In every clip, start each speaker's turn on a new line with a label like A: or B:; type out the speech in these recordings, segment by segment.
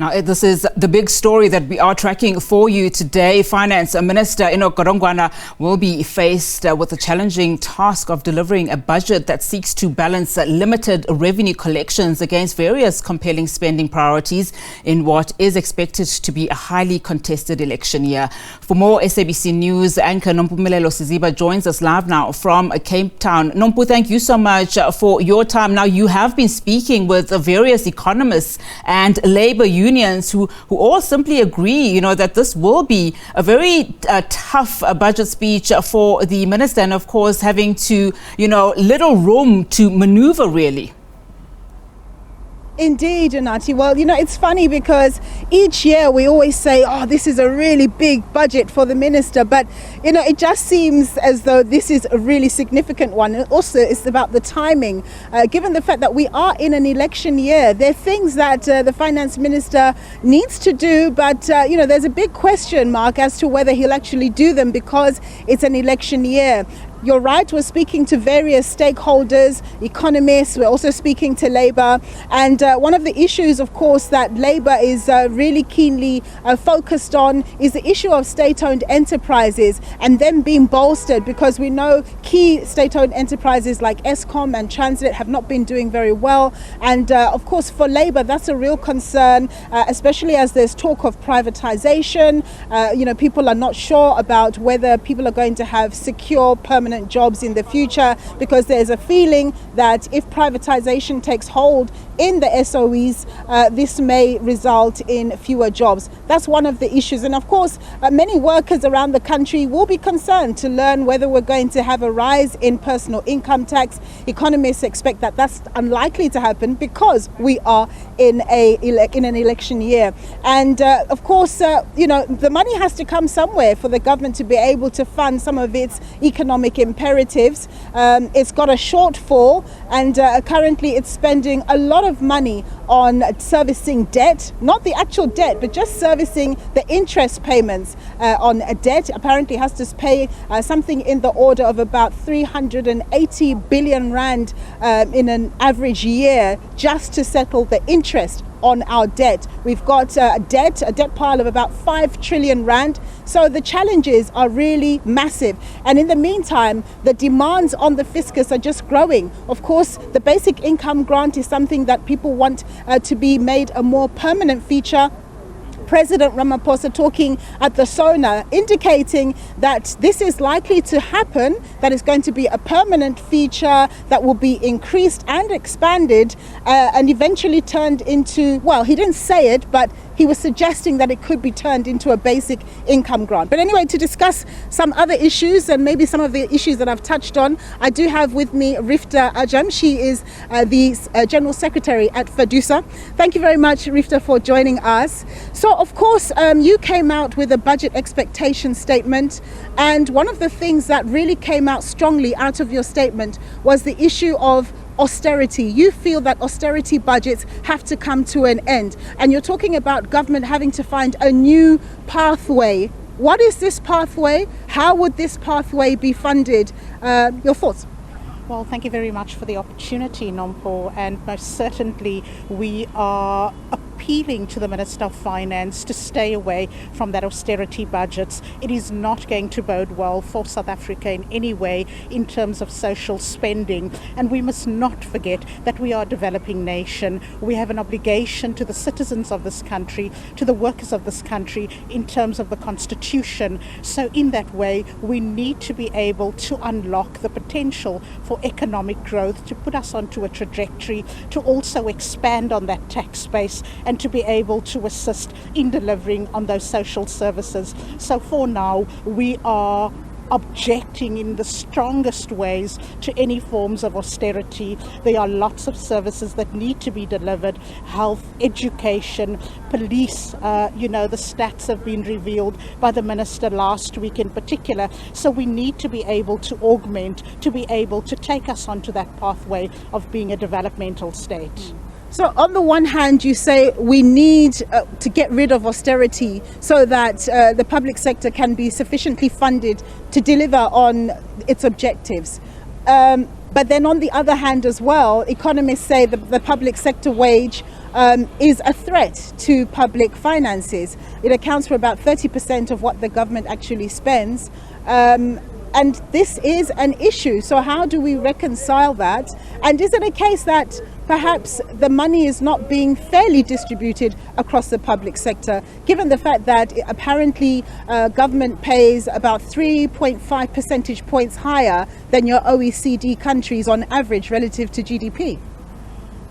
A: Now, this is the big story that we are tracking for you today. Finance Minister Enoch Godongwana will be faced with the challenging task of delivering a budget that seeks to balance limited revenue collections against various compelling spending priorities in what is expected to be a highly contested election year. For more SABC News, anchor Nompumelelo Siziba joins us live now from Cape Town. Nompu, thank you so much for your time. Now, you have been speaking with various economists and labor unions who all simply agree, that this will be a very tough budget speech for the minister, and of course having to, little room to maneuver really.
B: Indeed, Anati. Well, it's funny because each year we always say, oh, this is a really big budget for the minister. But, it just seems as though this is a really significant one. And also, it's about the timing. Given the fact that we are in an election year, there are things that the finance minister needs to do. But, there's a big question mark as to whether he'll actually do them because it's an election year. You're right, we're speaking to various stakeholders, economists, we're also speaking to Labour. And one of the issues, of course, that Labour is really keenly focused on is the issue of state-owned enterprises and them being bolstered, because we know key state-owned enterprises like Eskom and Transit have not been doing very well. And of course, for Labour, that's a real concern, especially as there's talk of privatisation. People are not sure about whether people are going to have secure, permanent jobs in the future, because there's a feeling that if privatization takes hold in the SOEs, this may result in fewer jobs. That's one of the issues. And of course, many workers around the country will be concerned to learn whether we're going to have a rise in personal income tax. Economists expect that that's unlikely to happen because we are in an election year. And of course, the money has to come somewhere for the government to be able to fund some of its economic imperatives. It's got a shortfall, and currently it's spending a lot of money on servicing debt, not the actual debt, but just servicing the interest payments on a debt. Apparently has to pay something in the order of about 380 billion rand in an average year just to settle the interest on our debt. We've got a debt pile of about 5 trillion rand. So the challenges are really massive. And in the meantime, the demands on the fiscus are just growing. Of course, the basic income grant is something that people want to be made a more permanent feature. President Ramaphosa talking at the SONA, indicating that this is likely to happen, that it's going to be a permanent feature that will be increased and expanded and eventually turned into, well, he didn't say it, but he was suggesting that it could be turned into a basic income grant. But anyway, to discuss some other issues and maybe some of the issues that I've touched on, I do have with me Rifta Ajam. She is the General Secretary at FEDUSA. Thank you very much, Rifta, for joining us. So, of course, you came out with a budget expectation statement. And one of the things that really came out strongly out of your statement was the issue of austerity. You feel that austerity budgets have to come to an end, and you're talking about government having to find a new pathway. What is this pathway? How would this pathway be funded? Your thoughts?
C: Well, thank you very much for the opportunity, Nompo, and most certainly we are appealing to the Minister of Finance to stay away from that austerity budgets. It is not going to bode well for South Africa in any way in terms of social spending. And we must not forget that we are a developing nation. We have an obligation to the citizens of this country, to the workers of this country in terms of the Constitution. So in that way, we need to be able to unlock the potential for economic growth, to put us onto a trajectory, to also expand on that tax base and to be able to assist in delivering on those social services. So for now, we are objecting in the strongest ways to any forms of austerity. There are lots of services that need to be delivered: health, education, police. The stats have been revealed by the minister last week in particular. So we need to be able to augment, to be able to take us onto that pathway of being a developmental state.
B: So on the one hand, you say we need to get rid of austerity so that the public sector can be sufficiently funded to deliver on its objectives. But then on the other hand as well, economists say the public sector wage is a threat to public finances. It accounts for about 30% of what the government actually spends. And this is an issue. So how do we reconcile that? And is it a case that perhaps the money is not being fairly distributed across the public sector, given the fact that apparently government pays about 3.5 percentage points higher than your OECD countries on average relative to GDP?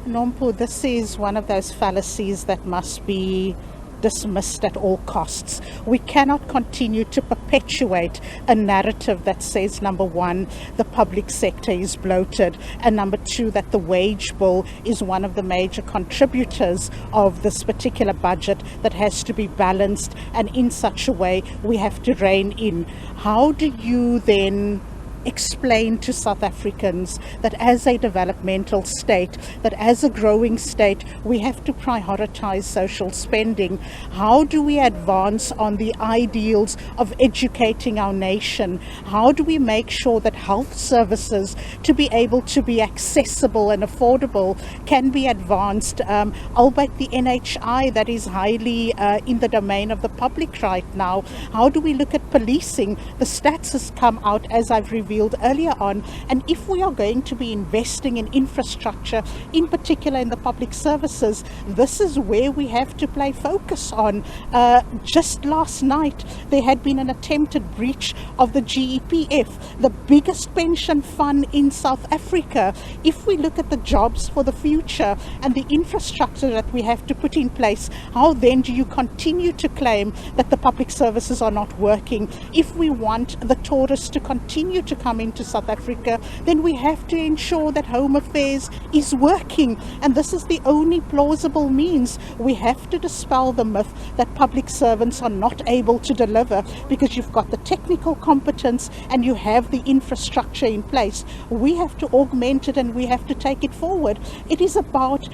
C: Nompu, this is one of those fallacies that must be dismissed at all costs. We cannot continue to perpetuate a narrative that says, number one, the public sector is bloated, and number two, that the wage bill is one of the major contributors of this particular budget that has to be balanced, and in such a way we have to rein in. How do you then explain to South Africans that as a developmental state, that as a growing state, we have to prioritize social spending? How do we advance on the ideals of educating our nation? How do we make sure that health services, to be able to be accessible and affordable, can be advanced, albeit the NHI that is highly in the domain of the public right now? How do we look at policing? The stats has come out, as I've revealed earlier on, and if we are going to be investing in infrastructure, in particular in the public services, this is where we have to play focus on. Just last night there had been an attempted breach of the GEPF, the biggest pension fund in South Africa. If we look at the jobs for the future and the infrastructure that we have to put in place, how then do you continue to claim that the public services are not working? If we want the tourists to continue to come into South Africa, then we have to ensure that Home Affairs is working, and this is the only plausible means. We have to dispel the myth that public servants are not able to deliver because you've got the technical competence and you have the infrastructure in place. We have to augment it and we have to take it forward. It is about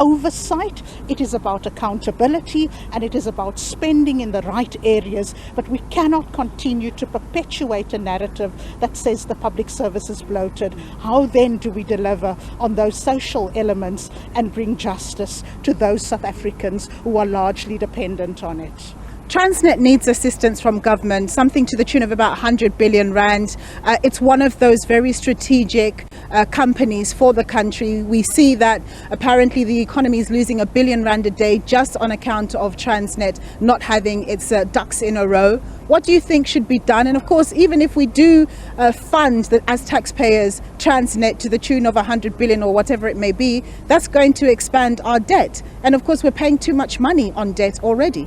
C: oversight, it is about accountability, and it is about spending in the right areas, but we cannot continue to perpetuate a narrative that says the public service is bloated. How then do we deliver on those social elements and bring justice to those South Africans who are largely dependent on it?
B: Transnet needs assistance from government, something to the tune of about 100 billion rand. It's one of those very strategic companies for the country. We see that apparently the economy is losing R1 billion a day just on account of Transnet not having its ducks in a row. What do you think should be done? And of course, even if we do fund as taxpayers Transnet to the tune of 100 billion or whatever it may be, that's going to expand our debt. And of course, we're paying too much money on debt already.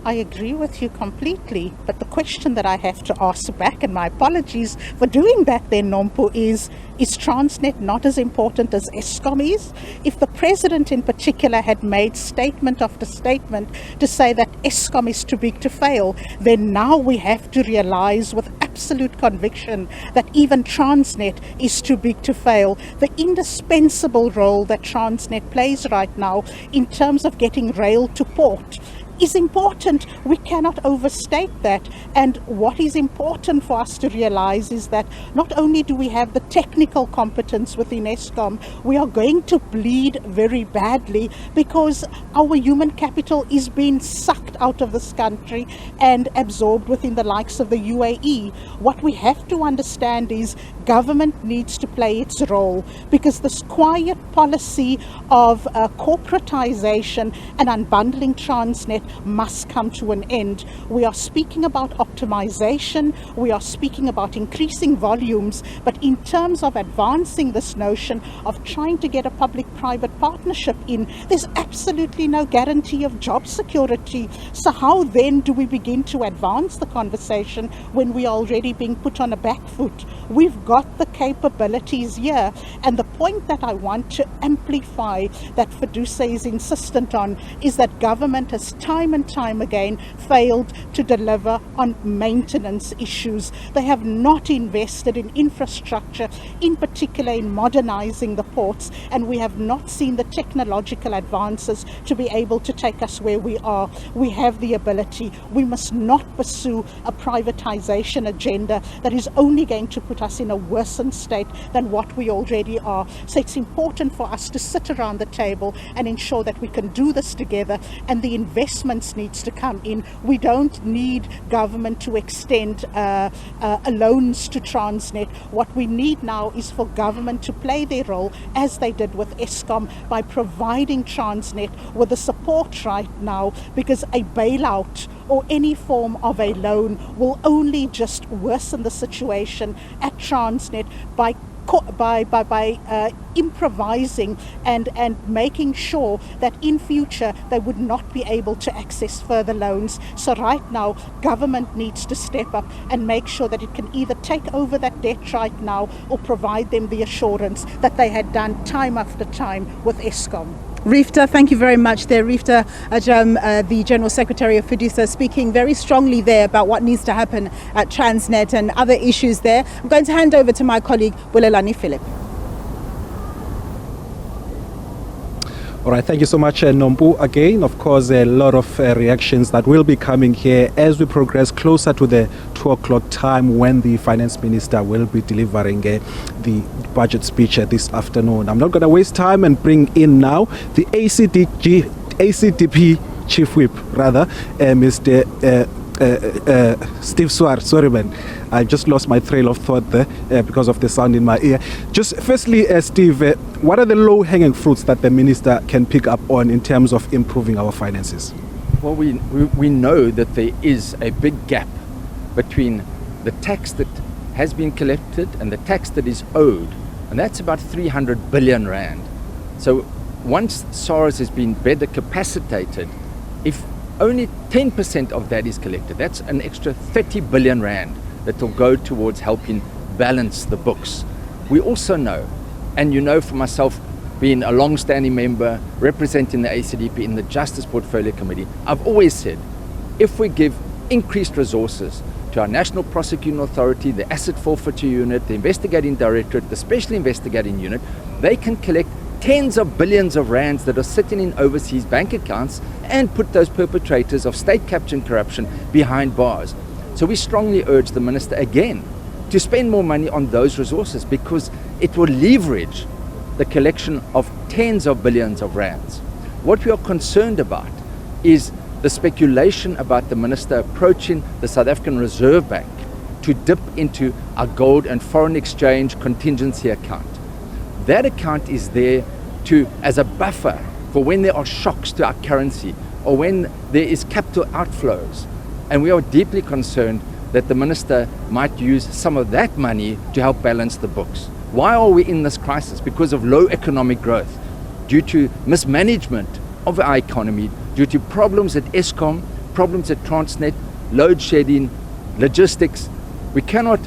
C: I agree with you completely, but the question that I have to ask back, and my apologies for doing that then, Nompu, is Transnet not as important as Eskom is? If the President in particular had made statement after statement to say that Eskom is too big to fail, then now we have to realize with absolute conviction that even Transnet is too big to fail. The indispensable role that Transnet plays right now in terms of getting rail to port is important. We cannot overstate that. And what is important for us to realize is that not only do we have the technical competence within Eskom, we are going to bleed very badly because our human capital is being sucked out of this country and absorbed within the likes of the UAE. What we have to understand is government needs to play its role, because this quiet policy of corporatization and unbundling Transnet must come to an end. We are speaking about optimization, we are speaking about increasing volumes, but in terms of advancing this notion of trying to get a public-private partnership in, there's absolutely no guarantee of job security. So how then do we begin to advance the conversation when we are already being put on a back foot? We've got the capabilities here, and the point that I want to amplify that Fiducia is insistent on is that government has time and time again failed to deliver on maintenance issues. They have not invested in infrastructure, in particular in modernizing the ports, and we have not seen the technological advances to be able to take us where we are. We have the ability. We must not pursue a privatization agenda that is only going to put us in a worsened state than what we already are. So it's important for us to sit around the table and ensure that we can do this together, and the investments needs to come in. We don't need government to extend loans to Transnet. What we need now is for government to play their role as they did with Eskom by providing Transnet with the support right now, because a bailout or any form of a loan will only just worsen the situation at Transnet by improvising and making sure that in future they would not be able to access further loans. So right now, government needs to step up and make sure that it can either take over that debt right now or provide them the assurance that they had done time after time with Eskom.
B: Rifta, thank you very much there. Rifta Ajam, the General Secretary of FUDISA, speaking very strongly there about what needs to happen at Transnet and other issues there. I'm going to hand over to my colleague, Bulelani Philip.
D: All right, thank you so much, Nompu. Again, of course, a lot of reactions that will be coming here as we progress closer to the 2 o'clock time when the Finance Minister will be delivering the budget speech this afternoon. I'm not going to waste time and bring in now the ACDP Chief Whip, Mr. Steve Swar. Sorry, man. I just lost my trail of thought there because of the sound in my ear. Just firstly, Steve, what are the low-hanging fruits that the minister can pick up on in terms of improving our finances?
E: Well, we know that there is a big gap between the tax that has been collected and the tax that is owed, and that's about 300 billion rand. So once SARS has been better capacitated, if only 10% of that is collected, that's an extra 30 billion rand that will go towards helping balance the books. We also know, and you know for myself, being a long-standing member representing the ACDP in the Justice Portfolio Committee, I've always said, if we give increased resources to our National Prosecuting Authority, the Asset Forfeiture Unit, the Investigating Directorate, the Special Investigating Unit, they can collect tens of billions of rands that are sitting in overseas bank accounts and put those perpetrators of state capture and corruption behind bars. So we strongly urge the Minister again to spend more money on those resources, because it will leverage the collection of tens of billions of rands. What we are concerned about is the speculation about the Minister approaching the South African Reserve Bank to dip into our gold and foreign exchange contingency account. That account is there as a buffer for when there are shocks to our currency or when there is capital outflows. And we are deeply concerned that the Minister might use some of that money to help balance the books. Why are we in this crisis? Because of low economic growth, due to mismanagement of our economy, due to problems at Eskom, problems at Transnet, load shedding, logistics. We cannot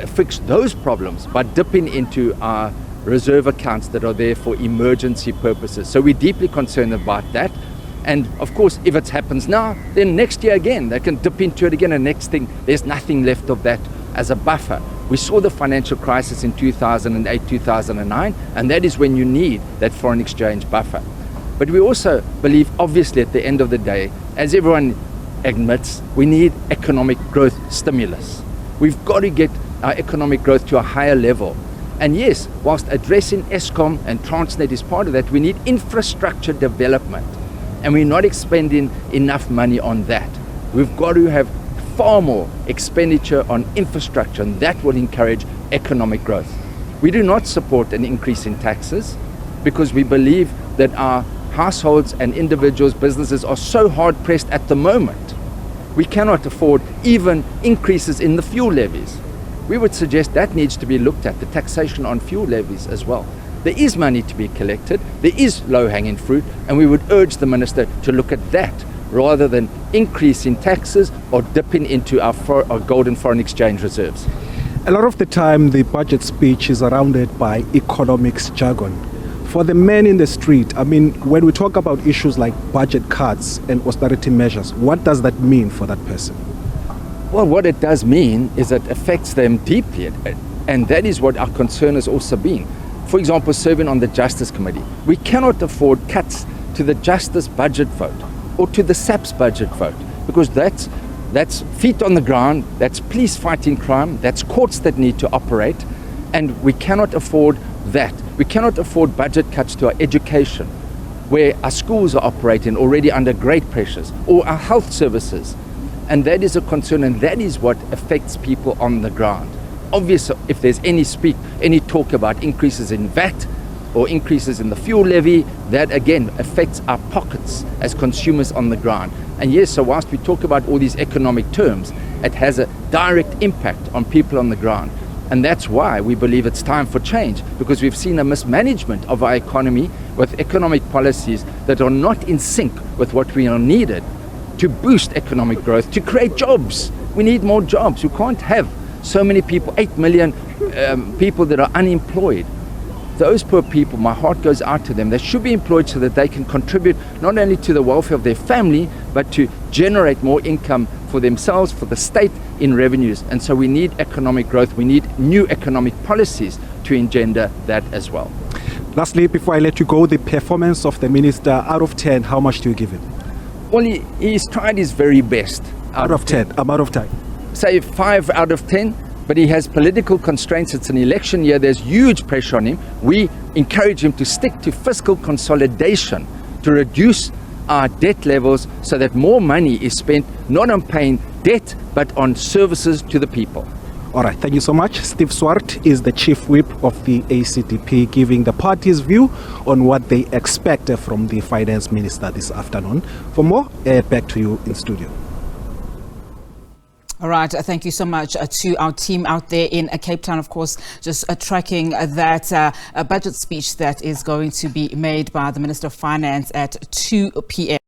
E: fix those problems by dipping into our reserve accounts that are there for emergency purposes. So we're deeply concerned about that. And of course, if it happens now, then next year again, they can dip into it again, and next thing, there's nothing left of that as a buffer. We saw the financial crisis in 2008, 2009, and that is when you need that foreign exchange buffer. But we also believe, obviously, at the end of the day, as everyone admits, we need economic growth stimulus. We've got to get our economic growth to a higher level. And yes, whilst addressing Eskom and Transnet is part of that, we need infrastructure development. And we're not expending enough money on that. We've got to have far more expenditure on infrastructure, and that will encourage economic growth. We do not support an increase in taxes because we believe that our households and individuals, businesses are so hard pressed at the moment. We cannot afford even increases in the fuel levies. We would suggest that needs to be looked at, the taxation on fuel levies as well. There is money to be collected, there is low-hanging fruit, and we would urge the Minister to look at that rather than increasing taxes or dipping into our gold and foreign exchange reserves.
D: A lot of the time, the budget speech is surrounded by economics jargon. For the man in the street, I mean, when we talk about issues like budget cuts and austerity measures, what does that mean for that person?
E: Well, what it does mean is it affects them deeply, and that is what our concern has also been. For example, serving on the Justice Committee, we cannot afford cuts to the Justice budget vote or to the SABC budget vote, because that's feet on the ground, that's police fighting crime, that's courts that need to operate, and we cannot afford that. We cannot afford budget cuts to our education, where our schools are operating already under great pressures, or our health services. And that is a concern, and that is what affects people on the ground. Obviously, if there's any talk about increases in VAT or increases in the fuel levy, that again affects our pockets as consumers on the ground. And yes, so whilst we talk about all these economic terms, it has a direct impact on people on the ground. And that's why we believe it's time for change, because we've seen a mismanagement of our economy with economic policies that are not in sync with what we are needed to boost economic growth, to create jobs. We need more jobs. We can't have so many people, 8 million people that are unemployed. Those poor people, my heart goes out to them. They should be employed so that they can contribute not only to the welfare of their family, but to generate more income for themselves, for the state in revenues. And so we need economic growth. We need new economic policies to engender that as well.
D: Lastly, before I let you go, the performance of the minister, out of 10, how much do you give him?
E: Well, he's tried his very best.
D: Out of 10, I'm out of time.
E: Say 5 out of 10, but he has political constraints. It's an election year. There's huge pressure on him. We encourage him to stick to fiscal consolidation, to reduce our debt levels so that more money is spent not on paying debt, but on services to the people.
D: All right, thank you so much. Steve Swart is the chief whip of the ACDP, giving the party's view on what they expect from the finance minister this afternoon. For more, back to you in studio.
A: All right, thank you so much to our team out there in Cape Town, of course, just tracking that budget speech that is going to be made by the Minister of Finance at 2 p.m.